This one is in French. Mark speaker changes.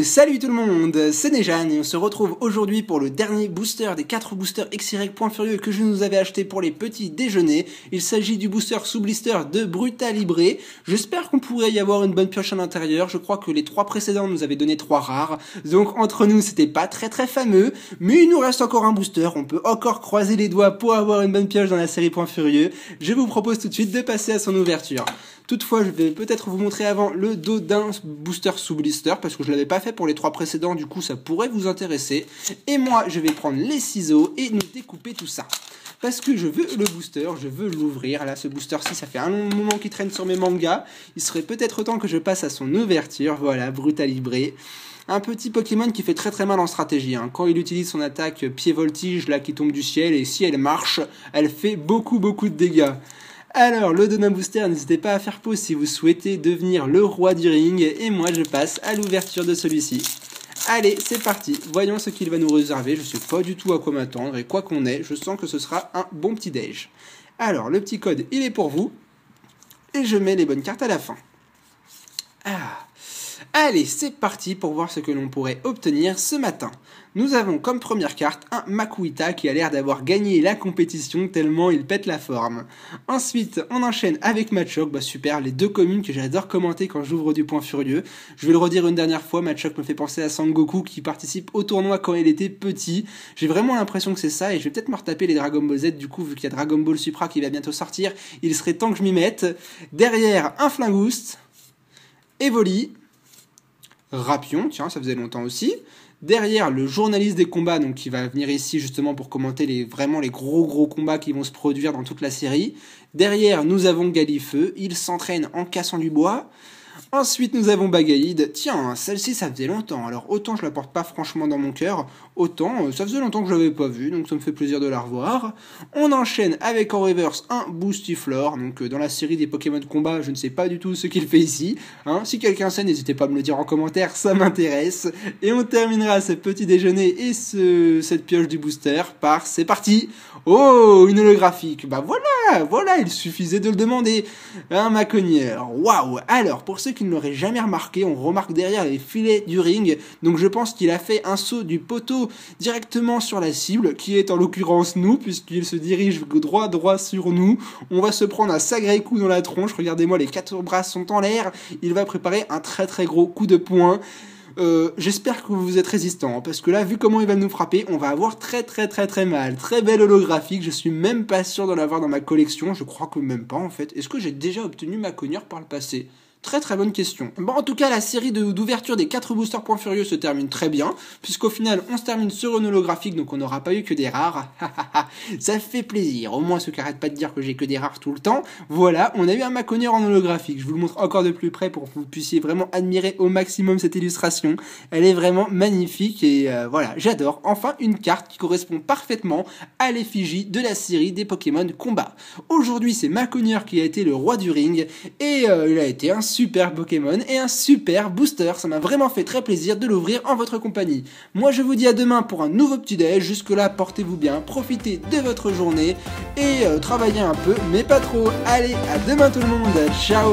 Speaker 1: Salut tout le monde, c'est Nejan et on se retrouve aujourd'hui pour le dernier booster des 4 boosters XY.Furieux que je nous avais acheté pour les petits déjeuners. Il s'agit du booster sous blister de Brutal Libre. J'espère qu'on pourrait y avoir une bonne pioche à l'intérieur. Je crois que les 3 précédents nous avaient donné 3 rares. Donc entre nous c'était pas très fameux, mais il nous reste encore un booster. On peut encore croiser les doigts pour avoir une bonne pioche dans la série .Furieux. Je vous propose tout de suite de passer à son ouverture. Toutefois, je vais peut-être vous montrer avant le dos d'un booster sous blister parce que je l'avais pas fait pour les 3 précédents, du coup ça pourrait vous intéresser. Et moi, je vais prendre les ciseaux et nous découper tout ça. Parce que je veux le booster, je veux l'ouvrir. Là, ce booster-ci, ça fait un long moment qu'il traîne sur mes mangas. Il serait peut-être temps que je passe à son ouverture. Voilà, Brutal Libre. Un petit Pokémon qui fait très mal en stratégie. Quand il utilise son attaque pied voltige là qui tombe du ciel, et si elle marche, elle fait beaucoup de dégâts. Alors, le Dona Booster, n'hésitez pas à faire pause si vous souhaitez devenir le roi du ring. Et moi, je passe à l'ouverture de celui-ci. Allez, c'est parti. Voyons ce qu'il va nous réserver. Je sais pas du tout à quoi m'attendre. Et quoi qu'on ait, je sens que ce sera un bon petit déj. Alors, le petit code, il est pour vous. Et je mets les bonnes cartes à la fin. Allez, c'est parti pour voir ce que l'on pourrait obtenir ce matin. Nous avons comme première carte un Makuhita qui a l'air d'avoir gagné la compétition tellement il pète la forme. Ensuite, on enchaîne avec Machoke, super, les deux communes que j'adore commenter quand j'ouvre du .Furieux. Je vais le redire une dernière fois, Machoke me fait penser à Sangoku qui participe au tournoi quand il était petit. J'ai vraiment l'impression que c'est ça et je vais peut-être me retaper les Dragon Ball Z du coup vu qu'il y a Dragon Ball Supra qui va bientôt sortir. Il serait temps que je m'y mette. Derrière, un Flingoust, Evoli, Rapion, tiens, ça faisait longtemps aussi. Derrière, le journaliste des combats, donc qui va venir ici justement pour commenter vraiment les gros combats qui vont se produire dans toute la série. Derrière, nous avons Galifeu, il s'entraîne en cassant du bois. Ensuite, nous avons Bagaïd. Tiens, celle-ci, ça faisait longtemps. Alors, autant je la porte pas franchement dans mon cœur, autant ça faisait longtemps que je l'avais pas vue, donc ça me fait plaisir de la revoir. On enchaîne avec en reverse un Boostiflor. Donc, dans la série des Pokémon de combat, je ne sais pas du tout ce qu'il fait ici. Si quelqu'un sait, n'hésitez pas à me le dire en commentaire, ça m'intéresse. Et on terminera ce petit déjeuner et cette pioche du booster par c'est parti. Oh, une holographique. Voilà, il suffisait de le demander. Un Maconière. Waouh. Alors, pour ceux qui ne l'auraient jamais remarqué, on remarque derrière les filets du ring. Donc je pense qu'il a fait un saut du poteau directement sur la cible, qui est en l'occurrence nous, puisqu'il se dirige droit sur nous. On va se prendre un sacré coup dans la tronche. Regardez-moi, les 4 bras sont en l'air. Il va préparer un très gros coup de poing. J'espère que vous êtes résistants, parce que là, vu comment il va nous frapper, on va avoir très mal. Très belle holographique, je suis même pas sûr d'en avoir dans ma collection, je crois que même pas en fait. Est-ce que j'ai déjà obtenu ma cogneur par le passé ? Très bonne question. Bon, en tout cas, la série d'ouverture des 4 boosters .Furieux se termine très bien, puisqu'au final, on se termine sur une holographique, donc on n'aura pas eu que des rares. Ça fait plaisir. Au moins, ceux qui arrêtent pas de dire que j'ai que des rares tout le temps. Voilà, on a eu un Maconière en holographique. Je vous le montre encore de plus près pour que vous puissiez vraiment admirer au maximum cette illustration. Elle est vraiment magnifique et voilà, j'adore. Enfin, une carte qui correspond parfaitement à l'effigie de la série des Pokémon combat. Aujourd'hui, c'est Maconière qui a été le roi du ring et il a été un super Pokémon et un super booster. Ça m'a vraiment fait très plaisir de l'ouvrir en votre compagnie. Moi, je vous dis à demain pour un nouveau petit déj. Jusque là, portez-vous bien, profitez de votre journée et travaillez un peu, mais pas trop. Allez, à demain tout le monde. Ciao.